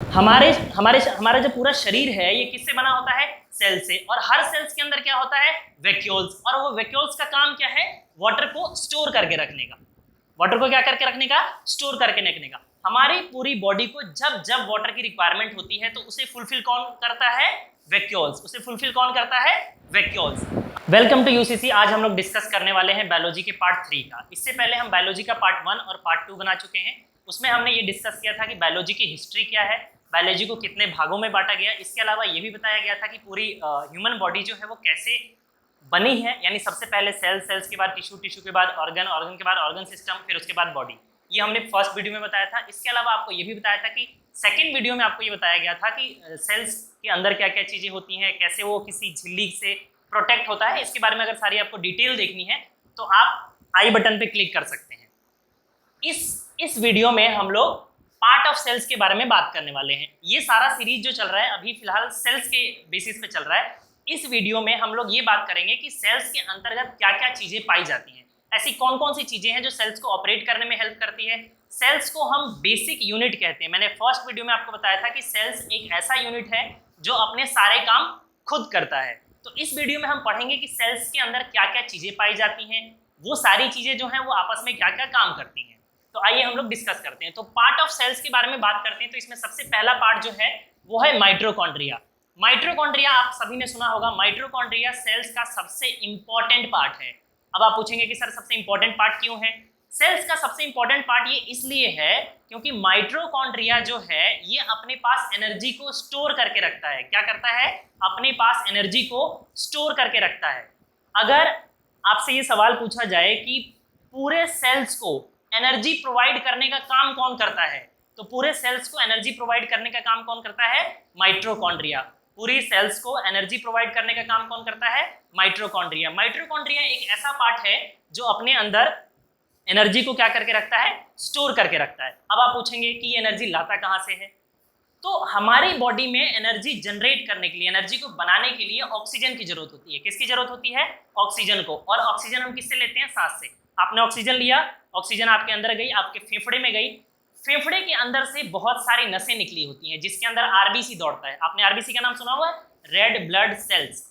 हमारे हमारे हमारा जो पूरा शरीर है ये किससे बना होता है? सेल से। और हर सेल्स के अंदर क्या होता है? वैक्यूल्स। और वो वैक्यूल्स का काम क्या है? वाटर को स्टोर करके रखने का। वाटर को क्या करके रखने का? स्टोर करके रखने का। हमारी पूरी बॉडी को जब जब वाटर की रिक्वायरमेंट होती है तो उसे फुलफिल कौन करता है? वैक्यूल्स। उसे फुलफिल कौन करता है? वैक्यूल्स। Welcome to UCC. आज हम लोग डिस्कस करने वाले हैं बायोलॉजी के पार्ट 3 का। इससे पहले हम बायोलॉजी का पार्ट 1 और पार्ट 2 बना चुके हैं। उसमें हमने ये डिस्कस किया था कि बायोलॉजी की हिस्ट्री क्या है, बायोलॉजी को कितने भागों में बांटा गया। इसके अलावा ये भी बताया गया था कि पूरी ह्यूमन बॉडी जो है वो कैसे बनी है, यानी सबसे पहले सेल, सेल्स के बाद टिश्यू, टिश्यू के बाद ऑर्गन, ऑर्गन के बाद ऑर्गन सिस्टम, फिर उसके बाद बॉडी। ये हमने फर्स्ट वीडियो में बताया था। इसके अलावा आपको ये भी बताया था कि सेकंड वीडियो में आपको ये बताया गया था कि सेल्स के अंदर क्या क्या चीज़ें होती हैं, कैसे वो किसी झिल्ली से प्रोटेक्ट होता है। इसके बारे में अगर सारी आपको डिटेल देखनी है तो आप आई बटन पे क्लिक कर सकते हैं। इस वीडियो में हम लोग पार्ट ऑफ सेल्स के बारे में बात करने वाले हैं। ये सारा सीरीज जो चल रहा है अभी फिलहाल सेल्स के बेसिस पे चल रहा है। इस वीडियो में हम लोग ये बात करेंगे कि सेल्स के अंतर्गत क्या क्या चीजें पाई जाती हैं, ऐसी कौन कौन सी चीजें हैं जो सेल्स को ऑपरेट करने में हेल्प करती है। सेल्स को हम बेसिक यूनिट कहते हैं। मैंने फर्स्ट वीडियो में आपको बताया था कि सेल्स एक ऐसा यूनिट है जो अपने सारे काम खुद करता है। तो इस वीडियो में हम पढ़ेंगे कि सेल्स के अंदर क्या क्या चीजें पाई जाती हैं, वो सारी चीजें जो हैं वो आपस में क्या क्या काम करती हैं। तो आइए हम लोग डिस्कस करते हैं। तो पार्ट ऑफ सेल्स के बारे में बात करते हैं। तो इसमें सबसे पहला पार्ट जो है वो है माइटोकॉन्ड्रिया। माइटोकॉन्ड्रिया आप सभी ने सुना होगा। माइटोकॉन्ड्रिया सेल्स का सबसे इंपॉर्टेंट पार्ट है। अब आप पूछेंगे कि सर सबसे इंपॉर्टेंट पार्ट क्यों है? सेल्स का सबसे इंपॉर्टेंट पार्ट ये इसलिए है क्योंकि माइटोकॉन्ड्रिया जो है ये अपने पास एनर्जी को स्टोर करके रखता है। क्या करता है? अपने पास एनर्जी को स्टोर करके रखता है। अगर आपसे ये सवाल पूछा जाए कि पूरे सेल्स को एनर्जी प्रोवाइड करने का काम कौन करता है, तो पूरे सेल्स को एनर्जी प्रोवाइड करने का काम कौन करता है? माइटोकॉन्ड्रिया। पूरी सेल्स को एनर्जी प्रोवाइड करने का काम कौन करता है? माइटोकॉन्ड्रिया। माइटोकॉन्ड्रिया एक ऐसा पार्ट है जो अपने अंदर एनर्जी को क्या करके रखता है? स्टोर करके रखता है। अब आप पूछेंगे कि ये एनर्जी लाता कहाँ से है? तो हमारी बॉडी में एनर्जी जनरेट करने के लिए, एनर्जी को बनाने के लिए ऑक्सीजन की जरूरत होती है। किसकी जरूरत होती है? ऑक्सीजन को। और ऑक्सीजन हम किससे लेते हैं? सांस से। आपने ऑक्सीजन लिया, ऑक्सीजन आपके अंदर गई, आपके फेफड़े में गई। फेफड़े के अंदर से बहुत सारी नसें निकली होती हैं जिसके अंदर आरबीसी दौड़ता है। आपने आरबीसी का नाम सुना हुआ है? Red blood cells.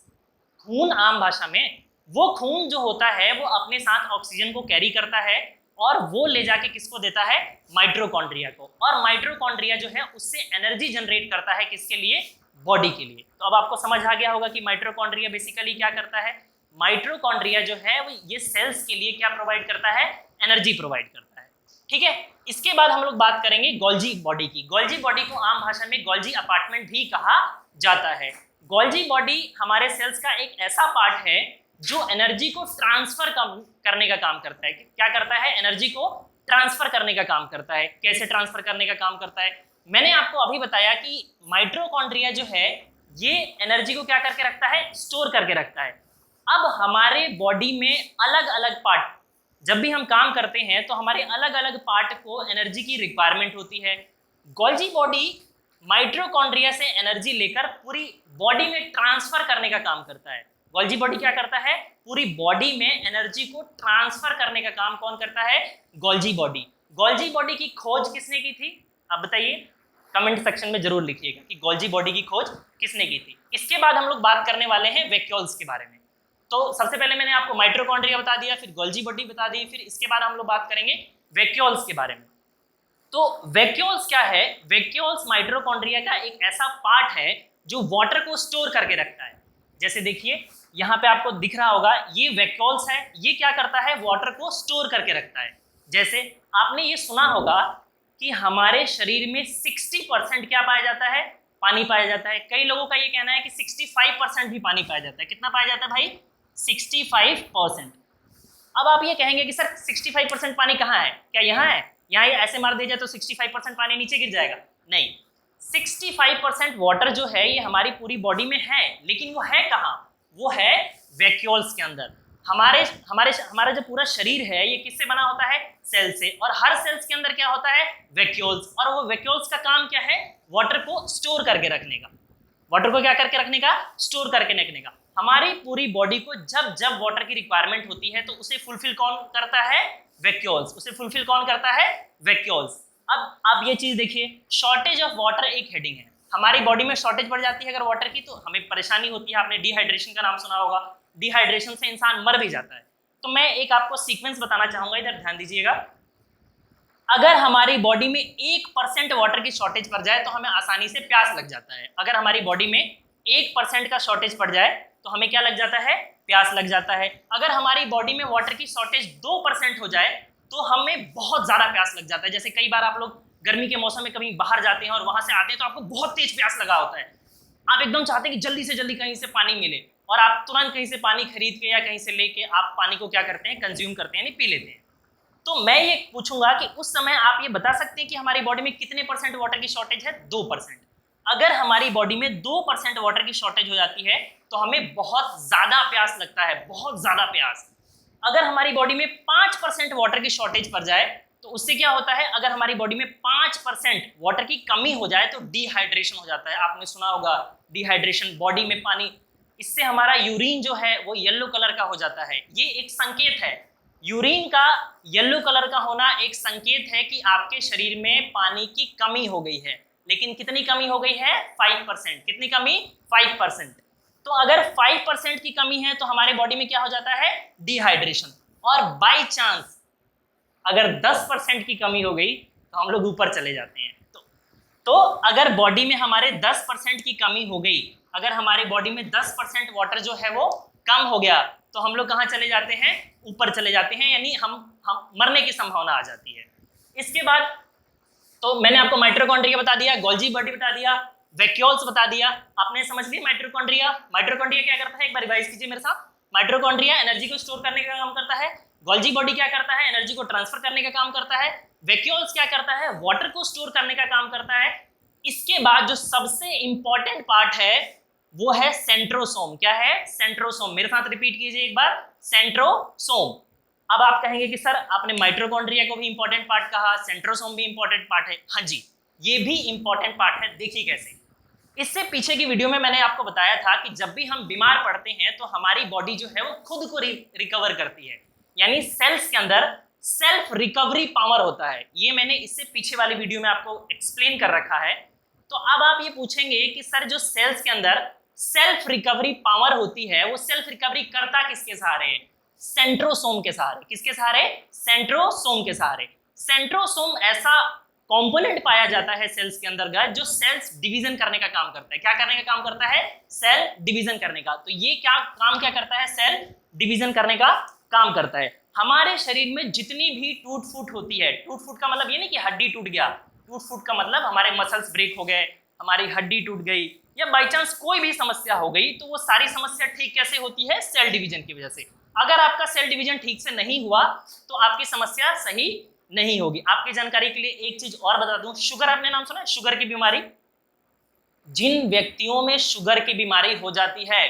खून आम भाषा में। वो खून जो होता है वो अपने साथ ऑक्सीजन को कैरी करता है और वो ले जाके किसको देता है? माइटोकॉन्ड्रिया को। और माइटोकॉन्ड्रिया जो है उससे एनर्जी जनरेट करता है। किसके लिए? बॉडी के लिए। तो अब आपको समझ आ गया होगा कि माइटोकॉन्ड्रिया बेसिकली क्या करता है। माइटोकॉन्ड्रिया जो है वो ये सेल्स के लिए क्या प्रोवाइड करता है? एनर्जी प्रोवाइड करता है। ठीक है। इसके बाद हम लोग बात करेंगे गोल्जी बॉडी की। गोल्जी बॉडी को आम भाषा में गोल्जी अपार्टमेंट भी कहा जाता है। गोल्जी बॉडी हमारे सेल्स का एक ऐसा पार्ट है जो एनर्जी को ट्रांसफर करने का काम करता है। क्या करता है? एनर्जी को ट्रांसफर करने का काम करता है। कैसे ट्रांसफर करने का काम करता है? मैंने आपको अभी बताया कि माइटोकॉन्ड्रिया जो है ये एनर्जी को क्या करके रखता है? स्टोर करके रखता है। अब हमारे बॉडी में अलग अलग पार्ट, जब भी हम काम करते हैं तो हमारे अलग अलग पार्ट को एनर्जी की रिक्वायरमेंट होती है। गोल्जी बॉडी माइटोकॉन्ड्रिया से एनर्जी लेकर पूरी बॉडी में ट्रांसफर करने का काम करता है। गोल्जी बॉडी क्या करता है? पूरी बॉडी में एनर्जी को ट्रांसफर करने का काम कौन करता है? Golgi body. गोल्जी बॉडी की खोज किसने की थी? आप बताइए, कमेंट सेक्शन में जरूर लिखिएगा कि गोल्जी बॉडी की खोज किसने की थी। इसके बाद हम लोग बात करने वाले हैं वैक्यूल्स के बारे में। तो सबसे पहले मैंने आपको माइटोकॉन्ड्रिया बता दिया, फिर गोल्जी बॉडी बता दी, फिर इसके बाद हम लोग बात करेंगे वैक्यूल्स के बारे में। तो वैक्यूल्स क्या है? वैक्यूल्स माइटोकॉन्ड्रिया का एक ऐसा पार्ट है जो वाटर को स्टोर करके रखता है। जैसे देखिए यहाँ पे आपको दिख रहा होगा ये वैक्यूल्स है। ये क्या करता है? वाटर को स्टोर करके रखता है। जैसे आपने ये सुना होगा कि हमारे शरीर में 60% क्या पाया जाता है? पानी पाया जाता है। कई लोगों का ये कहना है कि 65% भी पानी पाया जाता है। कितना पाया जाता है भाई? 65%। अब आप ये कहेंगे कि सर 65% पानी कहाँ है? क्या यहाँ है? यहाँ ये ऐसे मार दिया जाए तो 65% पानी नीचे गिर जाएगा? नहीं, 65% वाटर जो है ये हमारी पूरी बॉडी में है, लेकिन वो है कहाँ? वो है वैक्यूल्स के अंदर। हमारा जो पूरा शरीर है ये किससे बना होता है? सेल से। और हर सेल्स के अंदर क्या होता है? वैक्यूल्स। और वो वैक्यूल्स का काम क्या है? वाटर को स्टोर करके रखने का। वाटर को क्या करके रखने का? स्टोर करके रखने का। हमारी पूरी बॉडी को जब जब वाटर की रिक्वायरमेंट होती है तो उसे फुलफिल कौन करता है? वैक्यूल्स। उसे फुलफिल कौन करता है? वैक्यूल्स। अब आप ये चीज देखिए, शॉर्टेज ऑफ वाटर एक हेडिंग है। हमारी बॉडी में शॉर्टेज पड़ जाती है अगर वाटर की, तो हमें परेशानी होती है। आपने डिहाइड्रेशन का नाम सुना होगा, डिहाइड्रेशन से इंसान मर भी जाता है। तो मैं एक आपको सीक्वेंस बताना चाहूंगा, इधर ध्यान दीजिएगा। अगर हमारी बॉडी में 1% वाटर की शॉर्टेज पड़ जाए तो हमें आसानी से प्यास लग जाता है। अगर हमारी बॉडी में 1% का शॉर्टेज पड़ जाए तो हमें क्या लग जाता है, प्यास लग जाता है। अगर हमारी बॉडी में वाटर की शॉर्टेज 2% हो जाए तो हमें बहुत ज्यादा प्यास लग जाता है। जैसे कई बार आप लोग गर्मी के मौसम में कभी बाहर जाते हैं और वहां से आते हैं तो आपको बहुत तेज प्यास लगा होता है, आप एकदम चाहते हैं कि जल्दी से जल्दी कहीं से पानी मिले, और आप तुरंत कहीं से पानी खरीद के या कहीं से लेके आप पानी को क्या करते हैं, कंज्यूम करते हैं, यानी पी लेते हैं। तो मैं ये पूछूंगा कि उस समय आप ये बता सकते हैं कि हमारी बॉडी में कितने परसेंट वाटर की शॉर्टेज है? 2%। अगर हमारी बॉडी में 2% वाटर की शॉर्टेज हो जाती है तो हमें बहुत ज्यादा प्यास लगता है, बहुत ज्यादा प्यास। अगर हमारी बॉडी में 5% वाटर की शॉर्टेज पड़ जाए तो उससे क्या होता है, अगर हमारी बॉडी में 5% वाटर की कमी हो जाए तो डिहाइड्रेशन हो जाता है। आपने सुना होगा डिहाइड्रेशन, बॉडी में पानी, इससे हमारा यूरिन जो है वो येलो कलर का हो जाता है। ये एक संकेत है, यूरिन का येलो कलर का होना एक संकेत है कि आपके शरीर में पानी की कमी हो गई है। लेकिन कितनी कमी हो गई है? 5%। कितनी कमी? 5%। तो अगर 5% की कमी है तो हमारे बॉडी में क्या हो जाता है? डिहाइड्रेशन। और बाय चांस अगर 10% की कमी हो गई तो हम लोग ऊपर चले जाते हैं। तो अगर बॉडी में हमारे 10% की कमी हो गई, अगर हमारे बॉडी में 10% वाटर जो है वो कम हो गया तो हम लोग कहाँ चले जाते हैं? ऊपर चले जाते हैं, यानी हम मरने की संभावना आ जाती है। इसके बाद तो मैंने आपको माइटोकॉन्ड्रिया बता दिया, गोल्जी बॉडी बता दिया, वैक्यूल्स बता दिया। आपने समझ लिया माइटोकॉन्ड्रिया। माइटोकॉन्ड्रिया क्या करता है, एक बार रिवाइज कीजिए मेरे साथ। माइटोकॉन्ड्रिया एनर्जी को स्टोर करने का काम करता है। गोल्जी बॉडी क्या करता है? एनर्जी को ट्रांसफर करने का काम करता है। वैक्यूल्स क्या करता है? वाटर को स्टोर करने का काम करता है। इसके बाद जो सबसे इंपॉर्टेंट पार्ट है वो है सेंट्रोसोम। क्या है? सेंट्रोसोम। मेरे साथ रिपीट कीजिए एक बार, सेंट्रोसोम। अब आप कहेंगे कि सर आपने माइटोकॉन्ड्रिया को भी इंपॉर्टेंट पार्ट कहा, सेंट्रोसोम भी इंपॉर्टेंट पार्ट है। हाँ जी, ये भी इंपॉर्टेंट पार्ट है। देखिए कैसे, इससे पीछे की वीडियो में मैंने आपको बताया था कि जब भी हम बीमार पड़ते हैं तो हमारी बॉडी जो है वो खुद को रिकवर करती है, यानी सेल्स के अंदर सेल्फ रिकवरी पावर होता है। ये मैंने इससे पीछे वाली वीडियो में आपको एक्सप्लेन कर रखा है। तो अब आप ये पूछेंगे कि सर जो सेल्स के अंदर सेल्फ रिकवरी पावर होती है वो सेल्फ रिकवरी करता किसके सहारे है? सेंट्रोसोम के सहारे। किसके सहारे? सेंट्रोसोम के सहारे। सेंट्रोसोम ऐसा कंपोनेंट पाया जाता है सेल्स के अंतर्गत जो सेल्स डिवीजन करने का काम करता है। क्या करने का काम करता है? सेल डिवीजन करने का। तो ये क्या काम क्या करता है? सेल डिवीजन करने का काम करता है। हमारे शरीर में जितनी भी टूट फूट होती है, टूट फूट का मतलब ये नहीं कि हड्डी टूट गया, टूट फूट का मतलब हमारे मसल्स ब्रेक हो गए, हमारी हड्डी टूट गई, या बाई चांस कोई भी समस्या हो गई, तो वो सारी समस्या ठीक कैसे होती है? सेल डिवीजन की वजह से। अगर आपका सेल डिवीजन ठीक से नहीं हुआ तो आपकी समस्या सही नहीं होगी। आपकी जानकारी के लिए एक चीज और बता दूं, शुगर आपने नाम सुना है? शुगर की बीमारी, जिन व्यक्तियों में शुगर की बीमारी हो जाती है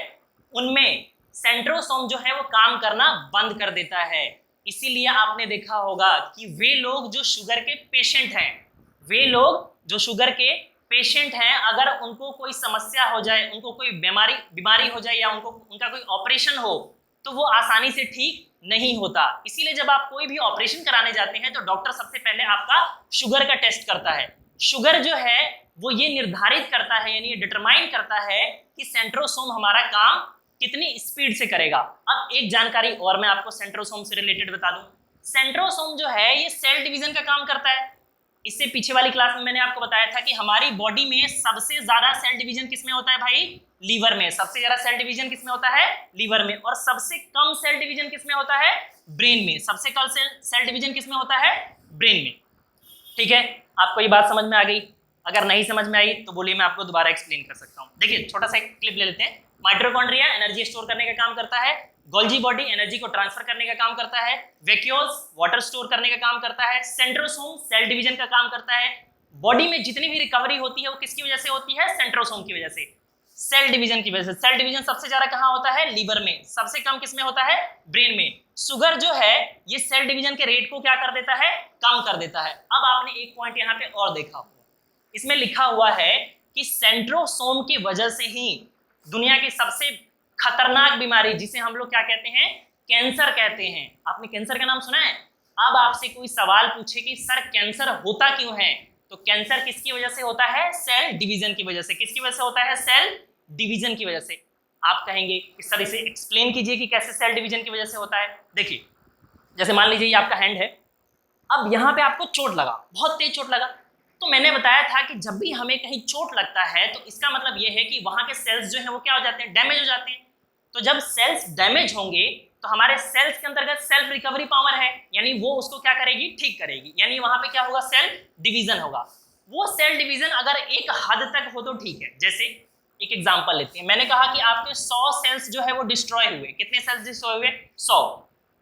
उनमें सेंट्रोसोम जो है वो काम करना बंद कर देता है। इसीलिए आपने देखा होगा कि वे लोग जो शुगर के पेशेंट हैं, वे लोग जो शुगर के पेशेंट हैं, अगर उनको कोई समस्या हो जाए, उनको कोई बीमारी हो जाए या उनका कोई ऑपरेशन हो तो वो आसानी से ठीक नहीं होता। इसीलिए जब आप कोई भी ऑपरेशन कराने जाते हैं तो डॉक्टर सबसे पहले आपका शुगर का टेस्ट करता है। शुगर जो है वो ये निर्धारित करता है, यानी ये डिटरमाइन करता है कि सेंट्रोसोम हमारा काम कितनी स्पीड से करेगा। अब एक जानकारी और मैं आपको सेंट्रोसोम से रिलेटेड बता दूं। सेंट्रोसोम जो है ये सेल डिवीजन का काम करता है। इससे पीछे वाली क्लास में मैंने आपको बताया था कि हमारी बॉडी में सबसे ज्यादा सेल डिवीजन किसमें होता है भाई? लीवर में। सबसे ज्यादा सेल डिवीजन किसमें होता है? लीवर में। और सबसे कम सेल डिवीजन किसमें होता है? ब्रेन में। सबसे कम सेल डिवीजन किसमें होता है? ब्रेन में। ठीक है, आपको ये बात समझ में आ गई? अगर नहीं समझ में आई तो बोलिए, मैं आपको दोबारा एक्सप्लेन कर सकता हूँ। देखिए छोटा सा एक क्लिप ले लेते हैं। माइटोकॉन्ड्रिया एनर्जी स्टोर करने का काम करता है, गोल्जी बॉडी एनर्जी को ट्रांसफर करने का काम करता है, वैक्यूल्स वाटर स्टोर करने का काम करता है, सेंट्रोसोम सेल डिवीजन का काम करता है। बॉडी में जितनी भी रिकवरी होती है वो किसकी वजह से होती है? सेंट्रोसोम की वजह से, सेल डिवीजन की वजह से। सेल डिवीजन सबसे ज्यादा कहाँ होता है? लीवर में। सबसे कम किसमें होता है? ब्रेन में। शुगर जो है ये सेल डिवीजन के रेट को क्या कर देता है? कम कर देता है। अब आपने एक पॉइंट यहाँ पे और देखा होगा, इसमें लिखा हुआ है कि सेंट्रोसोम की वजह से ही दुनिया की सबसे खतरनाक बीमारी, जिसे हम लोग क्या कहते हैं? कैंसर कहते हैं। आपने कैंसर का नाम सुना है? अब आपसे कोई सवाल पूछे कि सर कैंसर होता क्यों है, तो कैंसर किसकी वजह से होता है? सेल डिवीजन की वजह से। किसकी वजह से होता है? सेल डिवीजन की वजह से। आप कहेंगे कि सर इसे एक्सप्लेन कीजिए कि कैसे सेल डिवीजन की वजह से होता है। देखिए, जैसे मान लीजिए ये आपका हैंड है, अब यहाँ पे आपको चोट लगा, बहुत तेज चोट लगा, तो मैंने बताया था कि जब भी हमें कहीं चोट लगता है तो इसका मतलब ये है कि वहां के सेल्स जो है वो क्या हो जाते हैं? डैमेज हो जाते हैं। तो जब सेल्स डैमेज होंगे तो हमारे सेल्स के अंतर्गत सेल्फ रिकवरी पावर है, यानी वो उसको क्या करेगी? ठीक करेगी, यानी वहां पे क्या होगा? सेल डिवीजन होगा। वो सेल डिवीजन अगर एक हद तक हो तो ठीक है। जैसे एक एग्जांपल लेते हैं, मैंने कहा कि आपके 100 सेल्स जो है वो डिस्ट्रॉय हुए। कितने सेल्स डिस्ट्रॉय हुए? 100।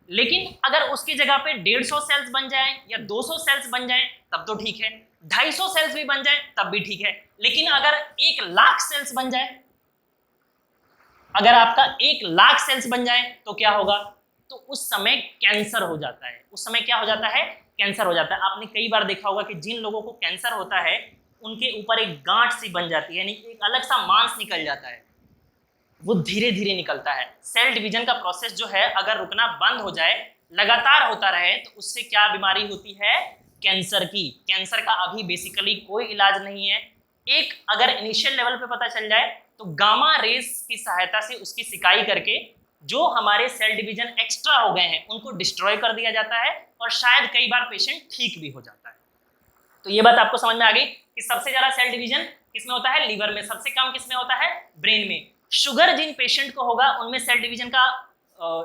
लेकिन अगर उसकी जगह पे 150 सेल्स बन जाए या 200 सेल्स बन जाए तब तो ठीक है, 250 सेल्स भी बन जाए तब भी ठीक है। लेकिन अगर 1,00,000 सेल्स बन जाए, अगर आपका 1,00,000 सेल्स बन जाए तो क्या होगा? तो उस समय कैंसर हो जाता है। उस समय क्या हो जाता है? कैंसर हो जाता है। आपने कई बार देखा होगा कि जिन लोगों को कैंसर होता है उनके ऊपर एक गांठ सी बन जाती है, यानी एक अलग सा मांस निकल जाता है, वो धीरे धीरे निकलता है। सेल डिवीजन का प्रोसेस जो है अगर रुकना बंद हो जाए, लगातार होता रहे, तो उससे क्या बीमारी होती है? कैंसर की। कैंसर का अभी बेसिकली कोई इलाज नहीं है। एक अगर इनिशियल लेवल पे पता चल जाए तो गामा रेज की सहायता से उसकी सिकाई करके जो हमारे सेल डिवीजन एक्स्ट्रा हो गए हैं उनको डिस्ट्रॉय कर दिया जाता है, और शायद कई बार पेशेंट ठीक भी हो जाता है। तो ये बात आपको समझ में आ गई कि सबसे ज्यादा सेल डिवीजन किसमें होता है? लीवर में। सबसे कम किसमें होता है? ब्रेन में। शुगर जिन पेशेंट को होगा उनमें सेल डिवीजन का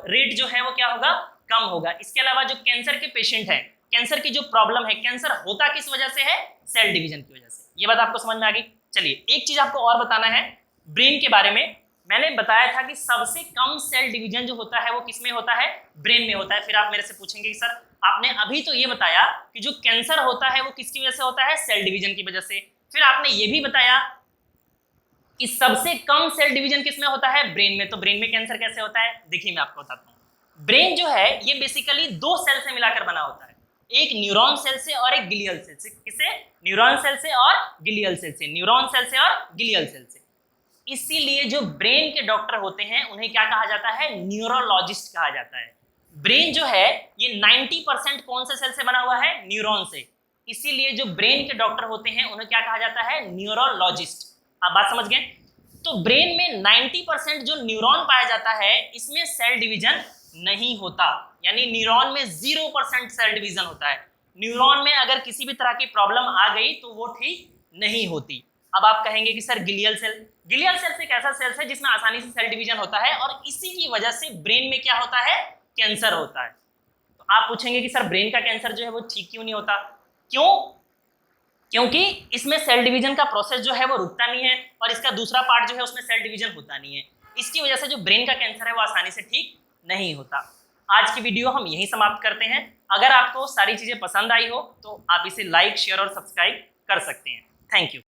रेट जो है वो क्या होगा? कम होगा। इसके अलावा जो कैंसर के पेशेंट हैं, कैंसर की जो प्रॉब्लम है, कैंसर होता किस वजह से है? सेल डिवीजन की वजह से। ये बात आपको समझ में आ गई। चलिए एक चीज आपको और बताना है ब्रेन के बारे में। मैंने बताया था कि सबसे कम सेल डिवीजन जो होता है वो किसमें होता है? ब्रेन में होता है। फिर आप मेरे से पूछेंगे कि सर आपने अभी तो ये बताया कि जो कैंसर होता है वो किसकी वजह से होता है? सेल डिवीजन की वजह से। फिर आपने ये भी बताया कि सबसे कम सेल डिवीजन किसमें होता है? ब्रेन में। तो ब्रेन में कैंसर कैसे होता है? देखिए मैं आपको बताता हूँ। ब्रेन जो है ये बेसिकली दो सेल से मिलाकर बना होता है, एक न्यूरॉन सेल से और एक ग्लियल सेल से। किसे? न्यूरॉन सेल से और ग्लियल सेल से। न्यूरॉन सेल से और ग्लियल सेल से। इसीलिए जो ब्रेन के डॉक्टर होते हैं उन्हें क्या कहा जाता है? न्यूरोलॉजिस्ट कहा जाता है। ब्रेन जो है ये 90% कौन से सेल से बना हुआ है? न्यूरॉन से। इसीलिए जो ब्रेन के डॉक्टर होते हैं उन्हें क्या कहा जाता है? न्यूरोलॉजिस्ट। आप बात समझ गए? तो ब्रेन में 90% जो न्यूरॉन पाया जाता है इसमें सेल डिवीजन नहीं होता, यानी न्यूरॉन में 0% सेल डिवीजन होता है। न्यूरॉन में अगर किसी भी तरह की प्रॉब्लम आ गई तो वो ठीक नहीं होती। अब आप कहेंगे कि sir glial cell. Glial cell एक ऐसा सेल है जिसमें आसानी से सेल डिवीजन होता है और इसी की वजह से ब्रेन में क्या होता है? कैंसर होता है। तो आप पूछेंगे कि सर ब्रेन का कैंसर जो है वो ठीक क्यों नहीं होता? क्यों? क्योंकि इसमें सेल डिवीजन का प्रोसेस जो है वो रुकता नहीं है और इसका दूसरा पार्ट जो है उसमें सेल डिवीजन होता नहीं है। इसकी वजह से जो ब्रेन का कैंसर है वो आसानी से ठीक नहीं होता। आज की वीडियो हम यहीं समाप्त करते हैं। अगर आपको सारी चीजें पसंद आई हो तो आप इसे लाइक, शेयर और सब्सक्राइब कर सकते हैं। Thank you.